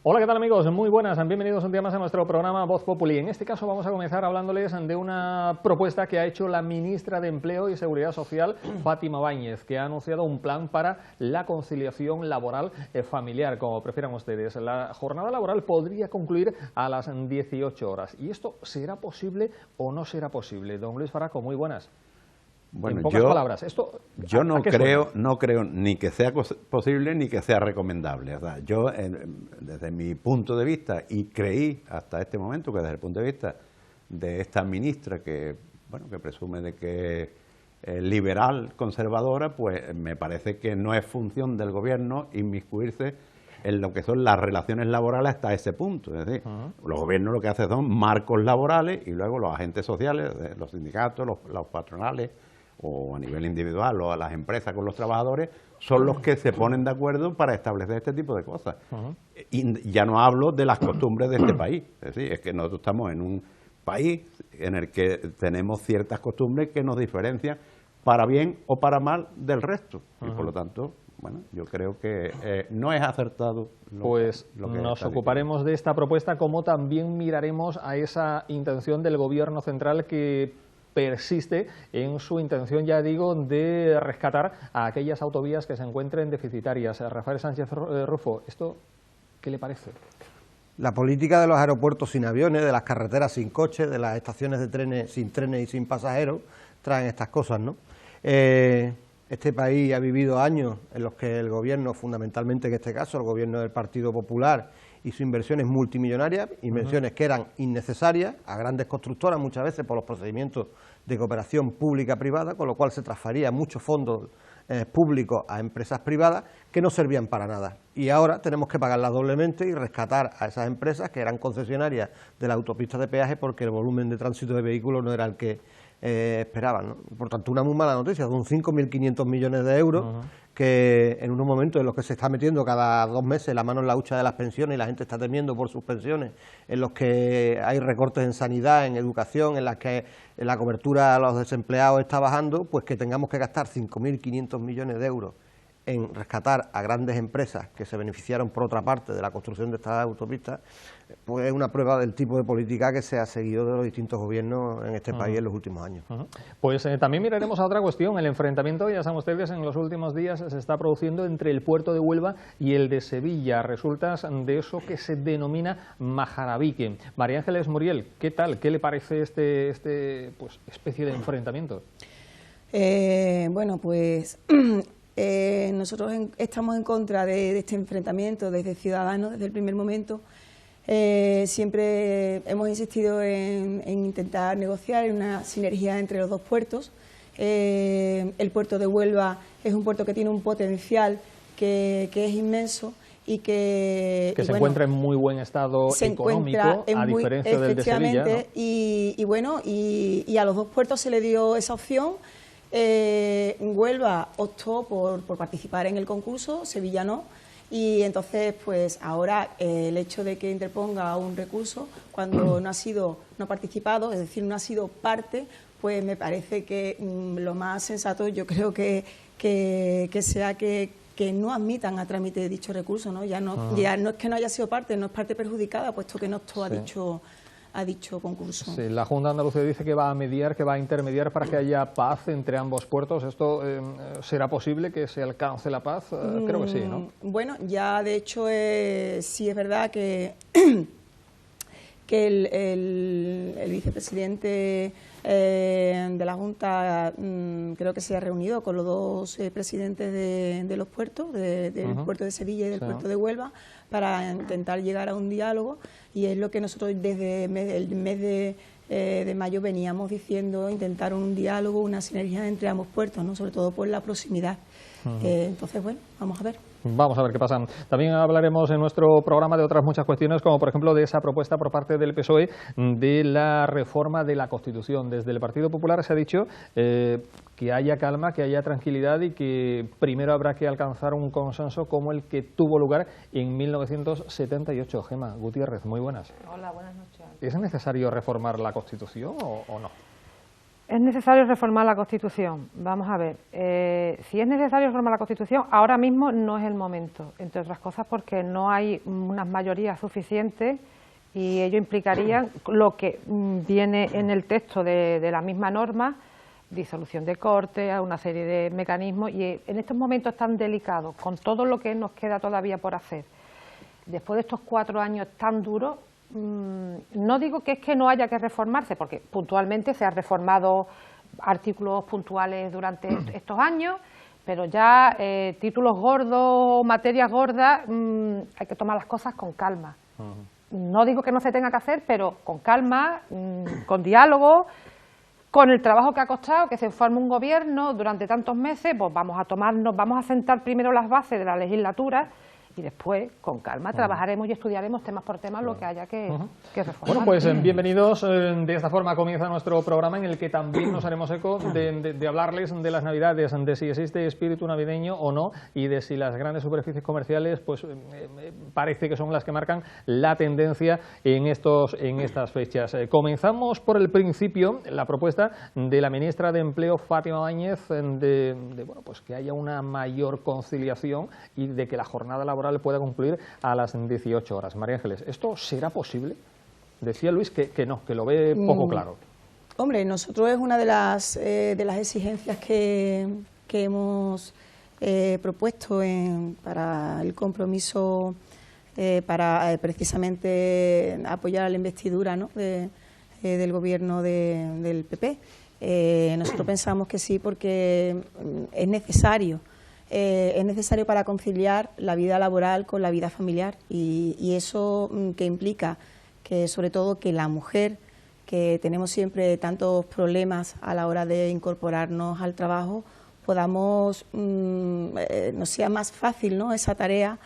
Hola, ¿qué tal amigos? Muy buenas, bienvenidos un día más a nuestro programa Voz Populi. En este caso vamos a comenzar hablándoles de una propuesta que ha hecho la ministra de Empleo y Seguridad Social, Fátima Báñez, que ha anunciado un plan para la conciliación laboral familiar, como prefieran ustedes. La jornada laboral podría concluir a las 18 horas. ¿Y esto será posible o no será posible? Don Luis Faraco, muy buenas. Bueno, en pocas palabras, esto, yo no creo ni que sea posible ni que sea recomendable. O sea, yo, desde mi punto de vista, y creí hasta este momento que desde el punto de vista de esta ministra que presume de que es liberal, conservadora, pues me parece que no es función del gobierno inmiscuirse en lo que son las relaciones laborales hasta ese punto. Es decir, los gobiernos lo que hacen son marcos laborales y luego los agentes sociales, los sindicatos, los patronales, o a nivel individual o a las empresas con los trabajadores, son los que se ponen de acuerdo para establecer este tipo de cosas. Y ya no hablo de las costumbres de este país. Es decir, es que nosotros estamos en un país en el que tenemos ciertas costumbres que nos diferencian para bien o para mal del resto. Y por lo tanto, bueno, yo creo que no es acertado lo que nos ocuparemos de esta propuesta, como también miraremos a esa intención del gobierno central que persiste en su intención, ya digo, de rescatar a aquellas autovías que se encuentren deficitarias. Rafael Sánchez Rufo, ¿esto qué le parece? La política de los aeropuertos sin aviones, de las carreteras sin coches, de las estaciones de trenes y sin pasajeros, traen estas cosas, ¿no? Este país ha vivido años en los que el gobierno, fundamentalmente en este caso el gobierno del Partido Popular, hizo inversiones multimillonarias, inversiones que eran innecesarias a grandes constructoras muchas veces por los procedimientos de cooperación pública-privada, con lo cual se transferían muchos fondos públicos a empresas privadas que no servían para nada. Y ahora tenemos que pagarlas doblemente y rescatar a esas empresas que eran concesionarias de la autopista de peaje porque el volumen de tránsito de vehículos no era el que esperaban, ¿no? Por tanto, una muy mala noticia, son 5.500 millones de euros que en unos momentos en los que se está metiendo cada 2 meses la mano en la hucha de las pensiones y la gente está temiendo por sus pensiones, en los que hay recortes en sanidad, en educación, en las que la cobertura a los desempleados está bajando, pues que tengamos que gastar 5.500 millones de euros en rescatar a grandes empresas que se beneficiaron por otra parte de la construcción de estas autopistas, pues es una prueba del tipo de política que se ha seguido de los distintos gobiernos en este país en los últimos años. Pues también miraremos a otra cuestión, el enfrentamiento, ya saben ustedes, en los últimos días se está produciendo entre el puerto de Huelva y el de Sevilla, resultas de eso que se denomina Majarabique. María Ángeles Muriel, ¿qué tal? ¿Qué le parece este pues, especie de enfrentamiento? Bueno, pues nosotros estamos en contra de este enfrentamiento desde Ciudadanos, desde el primer momento. Siempre hemos insistido en intentar negociar una sinergia entre los dos puertos. El puerto de Huelva es un puerto que tiene un potencial que es inmenso y que se encuentra en muy buen estado económico, a diferencia del de Sevilla, ¿no? Y a los dos puertos se le dio esa opción. Huelva optó por participar en el concurso, Sevilla no, y entonces pues ahora el hecho de que interponga un recurso cuando no ha participado, es decir, no ha sido parte, pues me parece que lo más sensato yo creo que sea que no admitan a trámite dicho recurso, ¿no? Ya no es que no haya sido parte, no es parte perjudicada, puesto que no optó a dicho concurso. Sí, la Junta de Andalucía dice que va a mediar, que va a intermediar para que haya paz entre ambos puertos. ¿Esto será posible que se alcance la paz? Creo que sí, ¿no? Bueno, ya de hecho sí es verdad que el vicepresidente de la Junta creo que se ha reunido con los dos presidentes de los puertos, del puerto de Sevilla y del puerto de Huelva, para intentar llegar a un diálogo, y es lo que nosotros desde el mes de mayo veníamos diciendo, intentar un diálogo, una sinergia entre ambos puertos, ¿no? Sobre todo por la proximidad. Entonces, bueno, vamos a ver. Vamos a ver qué pasa. También hablaremos en nuestro programa de otras muchas cuestiones, como por ejemplo de esa propuesta por parte del PSOE de la reforma de la Constitución. Desde el Partido Popular se ha dicho que haya calma, que haya tranquilidad y que primero habrá que alcanzar un consenso como el que tuvo lugar en 1978. Gema Gutiérrez, muy buenas. Hola, buenas noches. ¿Es necesario reformar la Constitución o no? Es necesario reformar la Constitución. Vamos a ver, si es necesario reformar la Constitución, ahora mismo no es el momento, entre otras cosas porque no hay unas mayorías suficientes y ello implicaría lo que viene en el texto de la misma norma, disolución de Cortes, una serie de mecanismos, y en estos momentos tan delicados, con todo lo que nos queda todavía por hacer, después de estos 4 años tan duros, no digo que es que no haya que reformarse, porque puntualmente se han reformado artículos puntuales durante estos años, pero ya títulos gordos, materias gordas, hay que tomar las cosas con calma. No digo que no se tenga que hacer, pero con calma, con diálogo, con el trabajo que ha costado, que se forme un gobierno durante tantos meses, pues vamos a sentar primero las bases de la legislatura y después, con calma, trabajaremos y estudiaremos temas por temas lo que haya que reformar. Bueno, pues bienvenidos. De esta forma comienza nuestro programa en el que también nos haremos eco de hablarles de las Navidades, de si existe espíritu navideño o no y de si las grandes superficies comerciales pues parece que son las que marcan la tendencia en estas fechas. Comenzamos por el principio, la propuesta de la ministra de Empleo, Fátima Báñez, bueno, pues que haya una mayor conciliación y de que la jornada laboral pueda concluir a las 18 horas. María Ángeles, ¿esto será posible? Decía Luis que no, que lo ve poco claro. Hombre, nosotros es una de las exigencias que hemos propuesto para el compromiso para precisamente apoyar a la investidura, ¿no?, del gobierno del PP. Nosotros pensamos que sí, porque es necesario para conciliar la vida laboral con la vida familiar y eso que implica que sobre todo que la mujer, que tenemos siempre tantos problemas a la hora de incorporarnos al trabajo, podamos, nos sea más fácil, ¿no?, esa tarea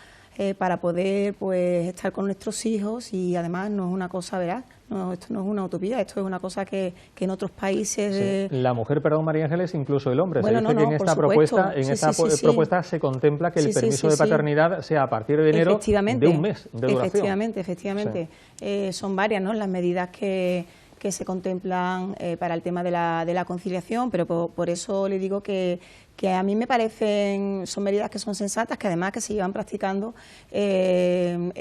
para poder pues estar con nuestros hijos y además no es una cosa, ¿verdad? No, esto no es una utopía, esto es una cosa que en otros países... La mujer, perdón, María Ángeles, incluso el hombre. Bueno, se dice que en esta propuesta se contempla que el permiso de paternidad sea a partir de enero de un mes de duración. Efectivamente. Son varias, ¿no?, las medidas que se contemplan para el tema de la conciliación, pero por eso le digo que a mí me parecen, son medidas que son sensatas, que además que se llevan practicando en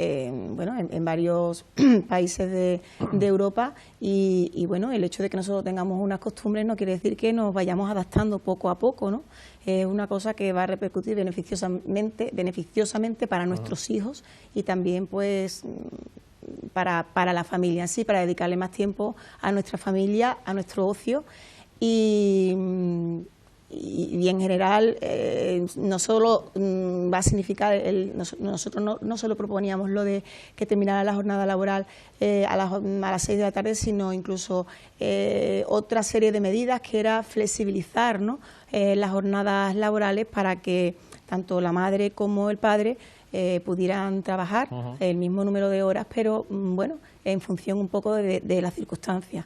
varios países de Europa y bueno, el hecho de que nosotros tengamos unas costumbres no quiere decir que nos vayamos adaptando poco a poco, ¿no? Es una cosa que va a repercutir beneficiosamente para nuestros hijos y también pues para la familia en sí, para dedicarle más tiempo a nuestra familia, a nuestro ocio y en general no solo va a significar, nosotros no solo proponíamos lo de que terminara la jornada laboral a las 6 de la tarde, sino incluso otra serie de medidas que era flexibilizar, ¿no?, las jornadas laborales para que tanto la madre como el padre pudieran trabajar el mismo número de horas, pero bueno, en función un poco de las circunstancias.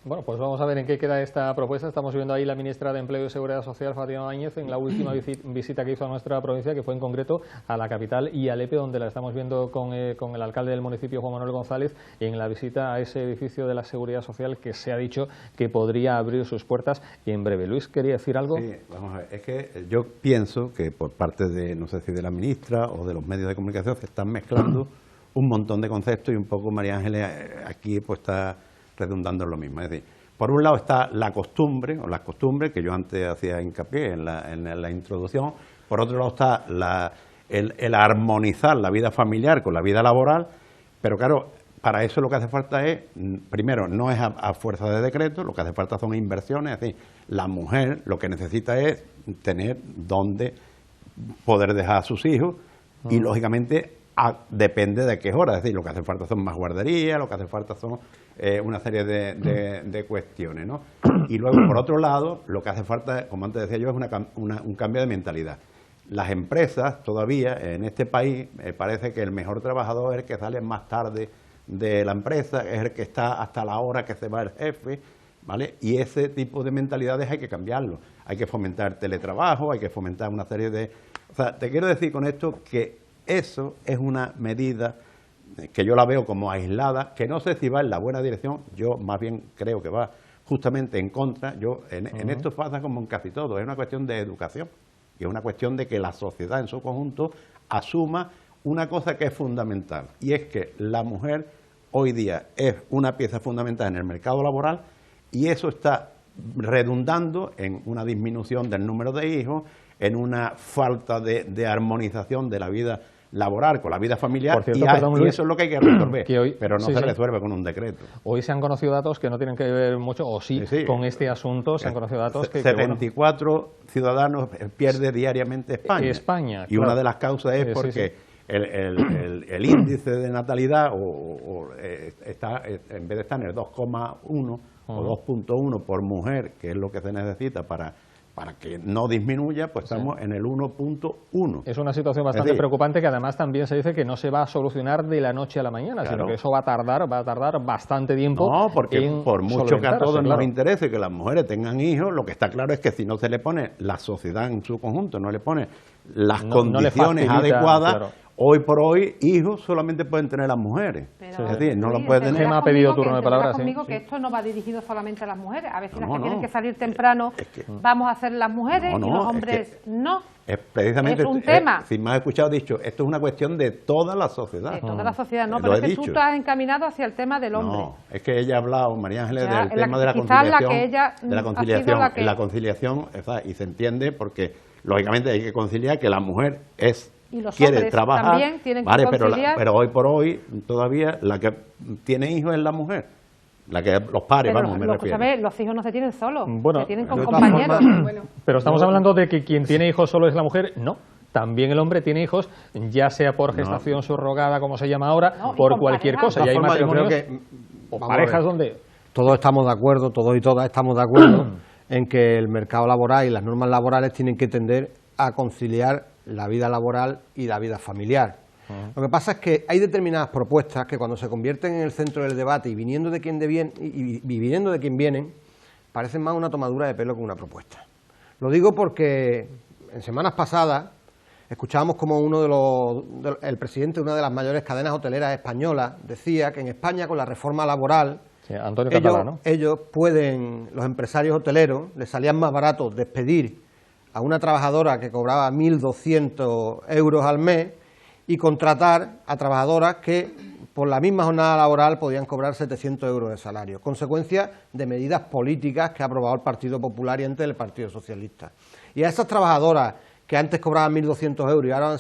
Bueno, pues vamos a ver en qué queda esta propuesta. Estamos viendo ahí la ministra de Empleo y Seguridad Social, Fátima Báñez, en la última visita que hizo a nuestra provincia, que fue en concreto a la capital y a Lepe, donde la estamos viendo con el alcalde del municipio, Juan Manuel González, en la visita a ese edificio de la Seguridad Social que se ha dicho que podría abrir sus puertas en breve. Luis, ¿quería decir algo? Sí, vamos a ver, es que yo pienso que por parte de, no sé si de la ministra o de los medios de comunicación, se están mezclando un montón de conceptos y un poco María Ángeles aquí pues está redundando en lo mismo. Es decir, por un lado está la costumbre, o las costumbres, que yo antes hacía hincapié en la introducción, por otro lado está el armonizar la vida familiar con la vida laboral, pero claro, para eso lo que hace falta es, primero, no es a fuerza de decreto, lo que hace falta son inversiones, es decir, la mujer lo que necesita es tener donde poder dejar a sus hijos y, lógicamente, depende de qué hora, es decir, lo que hace falta son más guarderías, lo que hace falta son una serie de cuestiones, ¿no? Y luego, por otro lado, lo que hace falta, como antes decía yo, es un cambio de mentalidad. Las empresas, todavía, en este país, parece que el mejor trabajador es el que sale más tarde de la empresa, es el que está hasta la hora que se va el jefe, ¿vale? Y ese tipo de mentalidades hay que cambiarlo. Hay que fomentar teletrabajo, hay que fomentar una serie de... O sea, te quiero decir con esto que eso es una medida que yo la veo como aislada, que no sé si va en la buena dirección, yo más bien creo que va justamente en contra. En esto pasa como en casi todo, es una cuestión de educación y es una cuestión de que la sociedad en su conjunto asuma una cosa que es fundamental, y es que la mujer hoy día es una pieza fundamental en el mercado laboral, y eso está redundando en una disminución del número de hijos, en una falta de armonización de la vida laboral con la vida familiar. Por cierto, y eso es lo que hay que resolver, pero no sí, se sí. resuelve con un decreto. Hoy se han conocido datos que no tienen que ver mucho, o sí, con este asunto se han conocido datos que 74 ciudadanos pierde diariamente España. Y claro. Una de las causas es porque el índice de natalidad está, en vez de estar en el 2,1 o 2,1 por mujer, que es lo que se necesita para que no disminuya, pues estamos en el 1,1. Es una situación bastante preocupante, que además también se dice que no se va a solucionar de la noche a la mañana, sino que eso va a tardar bastante tiempo. No, porque por mucho que a todos nos interese que las mujeres tengan hijos, lo que está claro es que si no se le pone, la sociedad en su conjunto no le pone las condiciones adecuadas, claro. Hoy por hoy, hijos solamente pueden tener las mujeres. Pero, es decir, no lo pueden tener. Me ha pedido turno de palabra. Conmigo que esto no va dirigido solamente a las mujeres. A veces las que tienen que salir temprano vamos a ser las mujeres y los hombres no. Es precisamente, es un tema. Si me has escuchado dicho, esto es una cuestión de toda la sociedad. De toda la sociedad, no, pero es que tú te has encaminado hacia el tema del hombre. No, es que ella ha hablado, María Ángeles, del tema de la conciliación. La conciliación, y se entiende porque, lógicamente, hay que conciliar que la mujer quiere trabajar, también tienen que conciliar. pero hoy por hoy todavía la que tiene hijos es la mujer. La que los pares, pero me refiero. Los hijos no se tienen solos, se tienen con compañeros. Pero estamos hablando de que quien tiene hijos solo es la mujer. No, también el hombre tiene hijos, ya sea por gestación subrogada, como se llama ahora, por cualquier cosa. Y hay matrimonios o parejas donde... Todos estamos de acuerdo, todos y todas estamos de acuerdo en que el mercado laboral y las normas laborales tienen que tender a conciliar la vida laboral y la vida familiar. Lo que pasa es que hay determinadas propuestas que cuando se convierten en el centro del debate y viniendo de quien vienen, parecen más una tomadura de pelo que una propuesta. Lo digo porque en semanas pasadas escuchábamos como el presidente de una de las mayores cadenas hoteleras españolas decía que en España con la reforma laboral Antonio Catalá, ¿no? Ellos pueden, los empresarios hoteleros, les salían más barato despedir a una trabajadora que cobraba 1.200 euros al mes y contratar a trabajadoras que por la misma jornada laboral podían cobrar 700 euros de salario, consecuencia de medidas políticas que ha aprobado el Partido Popular y antes el Partido Socialista. Y a esas trabajadoras que antes cobraban 1.200 euros y ahora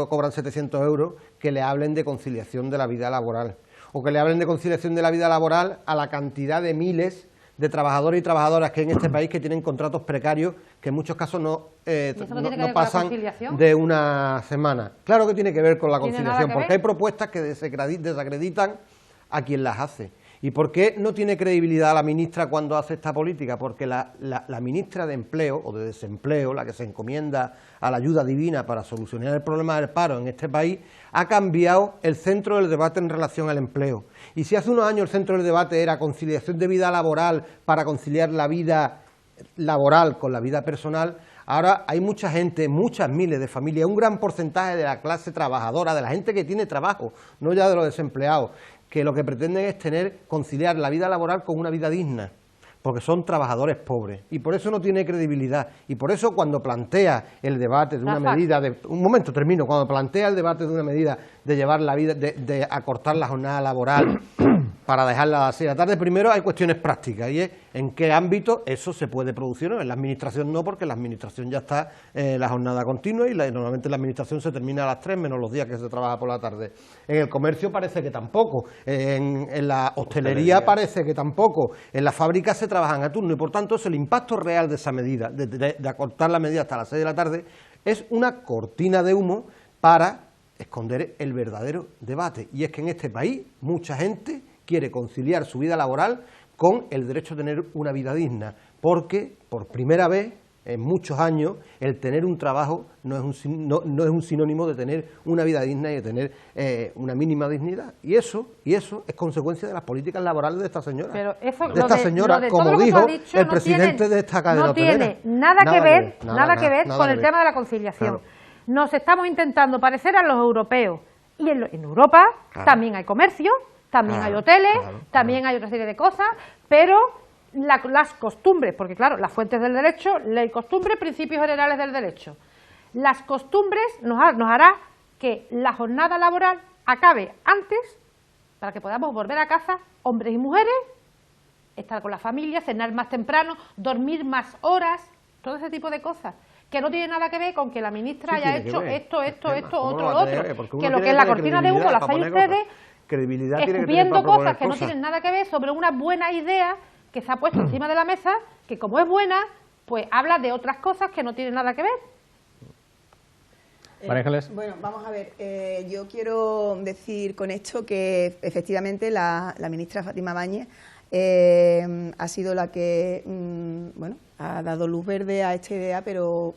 cobran 700 euros, que le hablen de conciliación de la vida laboral, o que le hablen de conciliación de la vida laboral a la cantidad de miles de trabajadores y trabajadoras que hay en este país que tienen contratos precarios que en muchos casos no pasan de una semana. Claro que tiene que ver con la conciliación, porque hay propuestas que desacreditan a quien las hace. ¿Y por qué no tiene credibilidad la ministra cuando hace esta política? Porque la ministra de Empleo o de Desempleo, la que se encomienda a la ayuda divina para solucionar el problema del paro en este país, ha cambiado el centro del debate en relación al empleo. Y si hace unos años el centro del debate era conciliación de vida laboral para conciliar la vida laboral con la vida personal, ahora hay mucha gente, muchas miles de familias, un gran porcentaje de la clase trabajadora, de la gente que tiene trabajo, no ya de los desempleados, que lo que pretenden es conciliar la vida laboral con una vida digna, porque son trabajadores pobres, y por eso no tiene credibilidad, y por eso cuando plantea el debate de una medida, cuando plantea el debate de una medida de llevar la vida, de acortar la jornada laboral para dejarla a las 6 de la tarde, primero hay cuestiones prácticas, y es en qué ámbito eso se puede producir, ¿no? En la administración no, porque la administración ya está la jornada continua y normalmente la administración se termina a las 3 menos los días que se trabaja por la tarde. En el comercio parece que tampoco, en la hostelería parece que tampoco, en las fábricas se trabajan a turno y por tanto el impacto real de esa medida, de acortar la medida hasta las 6 de la tarde, es una cortina de humo para esconder el verdadero debate. Y es que en este país mucha gente quiere conciliar su vida laboral con el derecho a tener una vida digna, porque por primera vez en muchos años el tener un trabajo no es un sinónimo de tener una vida digna y de tener una mínima dignidad. Y eso es consecuencia de las políticas laborales de esta señora. Pero eso, como dijo el presidente de esta cadena hotelera. No tiene nada que ver con el tema de la conciliación. Claro. Nos estamos intentando parecer a los europeos. Y en Europa también hay comercio, también hay hoteles, también hay otra serie de cosas, pero las costumbres, porque claro, las fuentes del derecho, ley, costumbre, principios generales del derecho. Las costumbres nos hará que la jornada laboral acabe antes, para que podamos volver a casa, hombres y mujeres, estar con la familia, cenar más temprano, dormir más horas, todo ese tipo de cosas, que no tiene nada que ver con que la ministra haya hecho esto, otro, lo otro, que lo que es la cortina de humo lo hacéis ustedes, escupiendo cosas que no tienen nada que ver sobre una buena idea que se ha puesto encima de la mesa, que como es buena, pues habla de otras cosas que no tienen nada que ver. María Ángeles. Bueno, vamos a ver, yo quiero decir con esto que efectivamente la ministra Fátima Báñez ha sido la que bueno, ha dado luz verde a esta idea, pero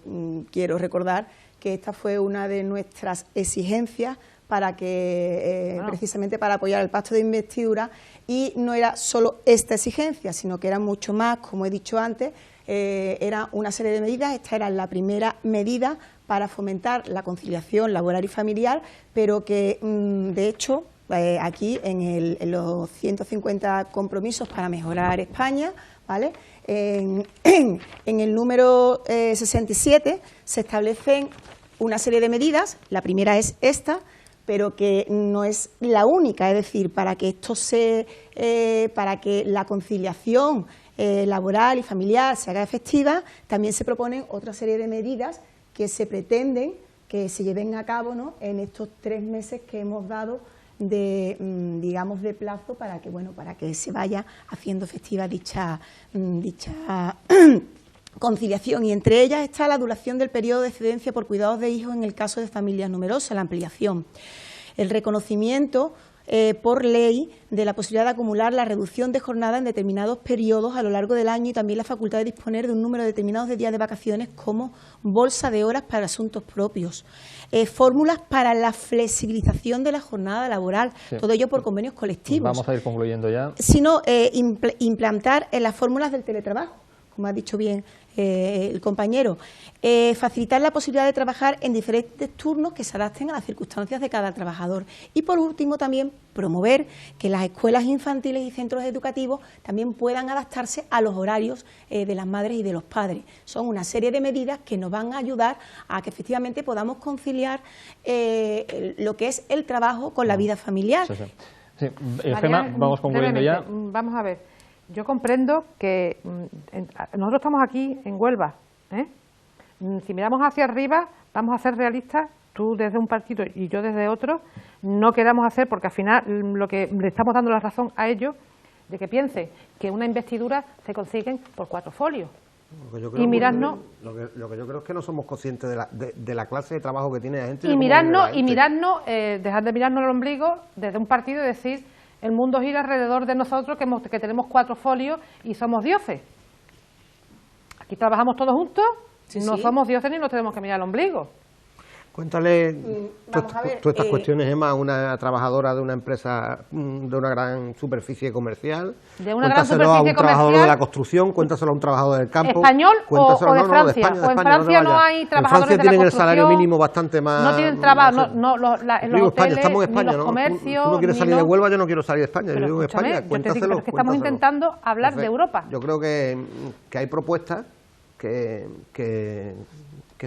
quiero recordar que esta fue una de nuestras exigencias para que precisamente para apoyar el pacto de investidura, y no era solo esta exigencia, sino que era mucho más, como he dicho antes, era una serie de medidas. Esta era la primera medida para fomentar la conciliación laboral y familiar, pero que de hecho aquí en los 150 compromisos para mejorar España, ¿vale? En el número 67 se establecen una serie de medidas. La primera es esta, pero que no es la única. Es decir, para que esto para que la conciliación laboral y familiar se haga efectiva, también se proponen otra serie de medidas que se pretenden que se lleven a cabo, ¿no?, en estos 3 meses que hemos dado de, digamos, de plazo para que, bueno, para que se vaya haciendo efectiva dicha conciliación. Y entre ellas está la duración del periodo de excedencia por cuidados de hijos en el caso de familias numerosas, la ampliación, el reconocimiento por ley de la posibilidad de acumular la reducción de jornada en determinados periodos a lo largo del año, y también la facultad de disponer de un número determinado de días de vacaciones como bolsa de horas para asuntos propios, fórmulas para la flexibilización de la jornada laboral, sí, todo ello por convenios colectivos. Vamos a ir concluyendo ya. Sino implantar en las fórmulas del teletrabajo, como ha dicho bien el compañero, facilitar la posibilidad de trabajar en diferentes turnos que se adapten a las circunstancias de cada trabajador. Y por último también promover que las escuelas infantiles y centros educativos también puedan adaptarse a los horarios de las madres y de los padres. Son una serie de medidas que nos van a ayudar a que efectivamente podamos conciliar lo que es el trabajo con la vida familiar. Sí, sí. Sí. Gemma, vamos concluyendo ya. Vamos a ver. Yo comprendo que nosotros estamos aquí en Huelva, ¿eh? Si miramos hacia arriba, vamos a ser realistas, tú desde un partido y yo desde otro, no queramos hacer, porque al final lo que le estamos dando la razón a ellos, de que piensen que una investidura se consiguen por 4 folios. Y mirarnos, lo que yo creo es que no somos conscientes de la clase de trabajo que tiene la gente. Y mirarnos, dejar de mirarnos el ombligo desde un partido y decir: el mundo gira alrededor de nosotros, que tenemos 4 folios y somos dioses. Aquí trabajamos todos juntos, no somos dioses ni nos tenemos que mirar el ombligo. Cuéntale todas estas cuestiones, Gemma, a una trabajadora de una empresa de una gran superficie comercial. Cuéntaselo a un trabajador de la construcción, cuéntaselo a un trabajador del campo. ¿Español o de Francia? ¿O en Francia no hay trabajadores de la construcción? En Francia tienen el salario mínimo bastante más... No tienen trabajo, en los hoteles, estamos en España, ni los comercios... Tú no quieres salir de Huelva, yo no quiero salir de España, yo digo en España, cuéntaselo. Es que estamos intentando hablar de Europa. Yo creo que hay propuestas que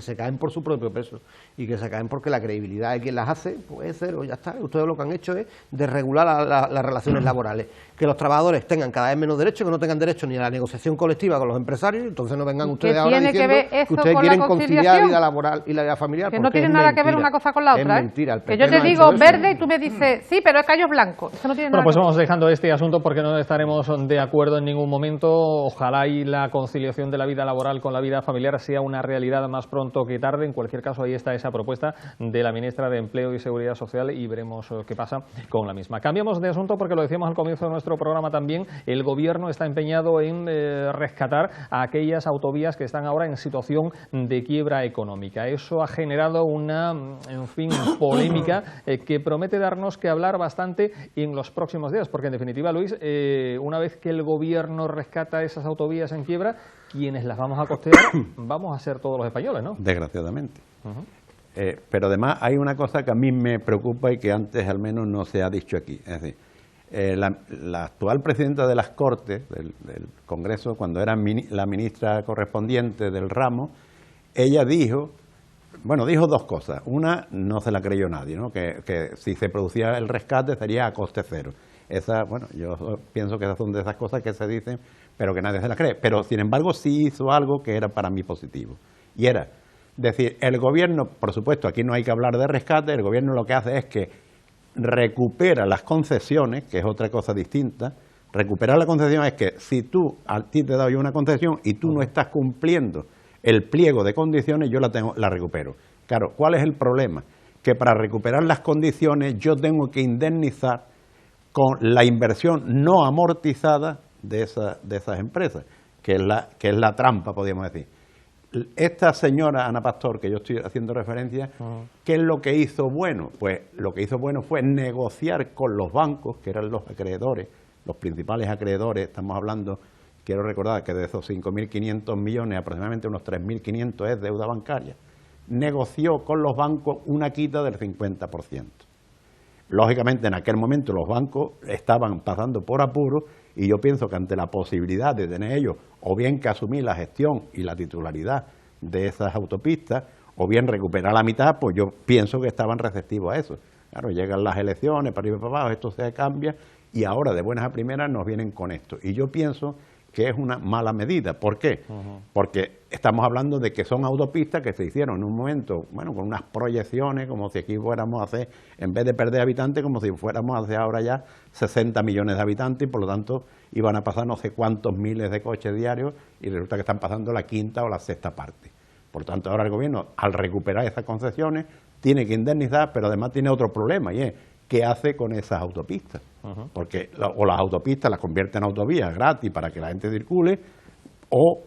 se caen por su propio peso y que se caen porque la credibilidad de quien las hace pues es cero, ya está. Ustedes lo que han hecho es desregular las relaciones laborales, que los trabajadores tengan cada vez menos derechos, que no tengan derecho ni a la negociación colectiva con los empresarios. Entonces no vengan ustedes ahora diciendo que ustedes quieren conciliar vida laboral y la vida familiar, que no tiene nada que ver una cosa con la otra. Es mentira. Que yo te digo verde y tú me dices sí, pero es callos blancos. Eso no tiene nada pues vamos dejando este asunto porque no estaremos de acuerdo en ningún momento. Ojalá y la conciliación de la vida laboral con la vida familiar sea una realidad más pronto que tarde. En cualquier caso, ahí está esa propuesta de la ministra de Empleo y Seguridad Social y veremos qué pasa con la misma. Cambiamos de asunto porque lo decíamos al comienzo de nuestro programa también. El Gobierno está empeñado en rescatar a aquellas autovías que están ahora en situación de quiebra económica. Eso ha generado una, en fin, polémica que promete darnos que hablar bastante en los próximos días, porque en definitiva, Luis, una vez que el Gobierno rescata esas autovías en quiebra, quienes las vamos a costear vamos a ser todos los españoles, ¿no? Desgraciadamente. Pero además hay una cosa que a mí me preocupa y que antes al menos no se ha dicho aquí. Es decir, la actual presidenta de las Cortes, del Congreso, cuando era la ministra correspondiente del ramo, ella dijo dos cosas. Una, no se la creyó nadie, ¿no? Que si se producía el rescate sería a coste cero. Yo pienso que esas son de esas cosas que se dicen, pero que nadie se las cree. Pero, sin embargo, sí hizo algo que era para mí positivo. Y era decir, el gobierno, por supuesto, aquí no hay que hablar de rescate, el gobierno lo que hace es que recupera las concesiones, que es otra cosa distinta. Recuperar la concesión es que si a ti te he dado yo una concesión y tú no estás cumpliendo el pliego de condiciones, yo la recupero. Claro, ¿cuál es el problema? Que para recuperar las condiciones yo tengo que indemnizar con la inversión no amortizada de esas empresas, que es la trampa, podríamos decir. Esta señora Ana Pastor, que yo estoy haciendo referencia, ¿qué es lo que hizo bueno? Pues lo que hizo bueno fue negociar con los bancos, que eran los acreedores, los principales acreedores. Estamos hablando, quiero recordar que de esos 5.500 millones, aproximadamente unos 3.500 es deuda bancaria. Negoció con los bancos una quita del 50%. Lógicamente, en aquel momento los bancos estaban pasando por apuro, y yo pienso que ante la posibilidad de tener ellos o bien que asumir la gestión y la titularidad de esas autopistas, o bien recuperar la mitad, pues yo pienso que estaban receptivos a eso. Claro, llegan las elecciones, para arriba y para abajo, esto se cambia, y ahora de buenas a primeras nos vienen con esto. Y yo pienso que es una mala medida. ¿Por qué? Porque estamos hablando de que son autopistas que se hicieron en un momento, con unas proyecciones, como si aquí fuéramos a hacer, en vez de perder habitantes, como si fuéramos a hacer ahora ya 60 millones de habitantes, y por lo tanto iban a pasar no sé cuántos miles de coches diarios, y resulta que están pasando la quinta o la sexta parte. Por tanto, ahora el gobierno, al recuperar esas concesiones, tiene que indemnizar, pero además tiene otro problema, y es ¿qué hace con esas autopistas? Porque o las autopistas las convierte en autovías gratis para que la gente circule, o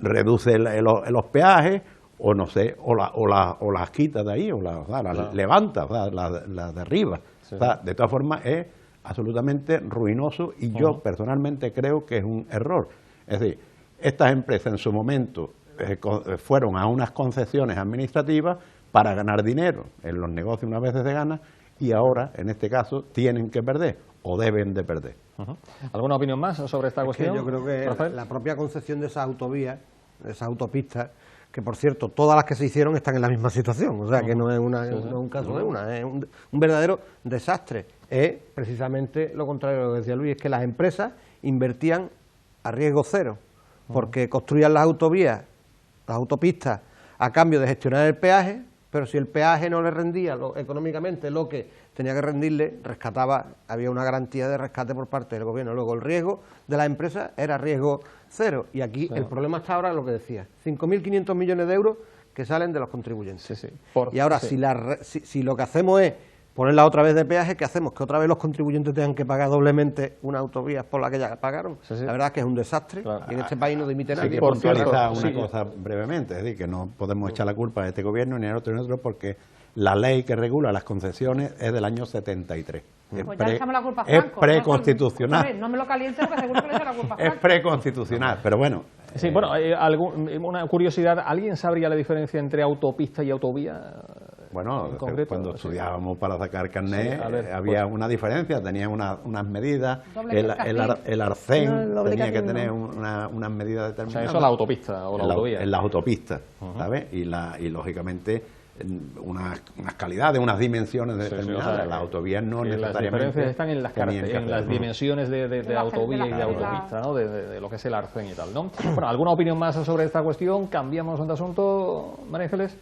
reduce los peajes, o no sé, o las quita de ahí, o las levanta, las derriba. Sí. De todas formas es absolutamente ruinoso, y yo personalmente creo que es un error. Es decir, estas empresas en su momento fueron a unas concesiones administrativas para ganar dinero. En los negocios una vez se gana, y ahora, en este caso, tienen que perder o deben de perder. ¿Alguna opinión más sobre esta cuestión? Yo creo que la propia concesión de esas autovías, de esas autopistas, que por cierto, todas las que se hicieron están en la misma situación, o sea que no es un caso de una, es un verdadero desastre. Es precisamente lo contrario de lo que decía Luis, es que las empresas invertían a riesgo cero, porque construían las autovías, las autopistas, a cambio de gestionar el peaje, pero si el peaje no le rendía económicamente lo que tenía que rendirle, había una garantía de rescate por parte del gobierno. Luego el riesgo de las empresas era riesgo cero, y aquí el problema está ahora, lo que decía, 5.500 millones de euros que salen de los contribuyentes. Y ahora, si lo que hacemos es ponerla otra vez de peaje, ¿qué hacemos? Que otra vez los contribuyentes tengan que pagar doblemente unas autovías por las que ya pagaron. La verdad es que es un desastre, y en este país no dimite nadie. Hay que puntualizar una cosa brevemente, es decir, que no podemos echar la culpa a este gobierno ni a otro ni a otro, porque la ley que regula las concesiones es del año 73. Pues ya le echamos la culpa a es Franco. preconstitucional. No me lo caliente, porque seguro que le echa la culpa a Franco. Es preconstitucional, pero bueno. Sí, una curiosidad, ¿alguien sabría la diferencia entre autopista y autovía? Bueno, cuando estudiábamos para sacar carnet, había una diferencia, tenía unas medidas, el arcén tenía que tener unas medidas determinadas. O sea, eso es la autopista o la autovía. En las autopistas, ¿sabes? Y lógicamente unas calidades, unas dimensiones determinadas. Las autovías no necesariamente. Las diferencias están en las dimensiones de autovía y de autopista, ¿no? De lo que es el arcén y tal, ¿no? Bueno, ¿alguna opinión más sobre esta cuestión? ¿Cambiamos de asunto, María Ángeles?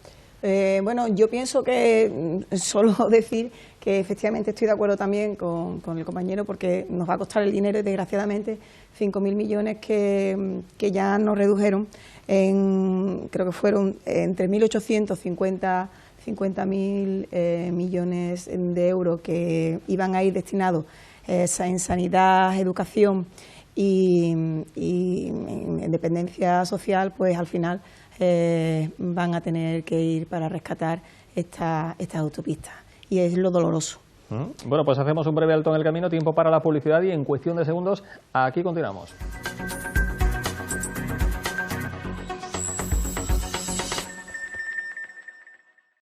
Yo pienso que solo decir que efectivamente estoy de acuerdo también con el compañero, porque nos va a costar el dinero, y desgraciadamente 5.000 millones que ya nos redujeron creo que fueron entre 1.850.000 millones de euros que iban a ir destinados en sanidad, educación y en dependencia social, pues al final van a tener que ir para rescatar estas autopistas, y es lo doloroso. Bueno, pues hacemos un breve alto en el camino, tiempo para la publicidad, y en cuestión de segundos aquí continuamos.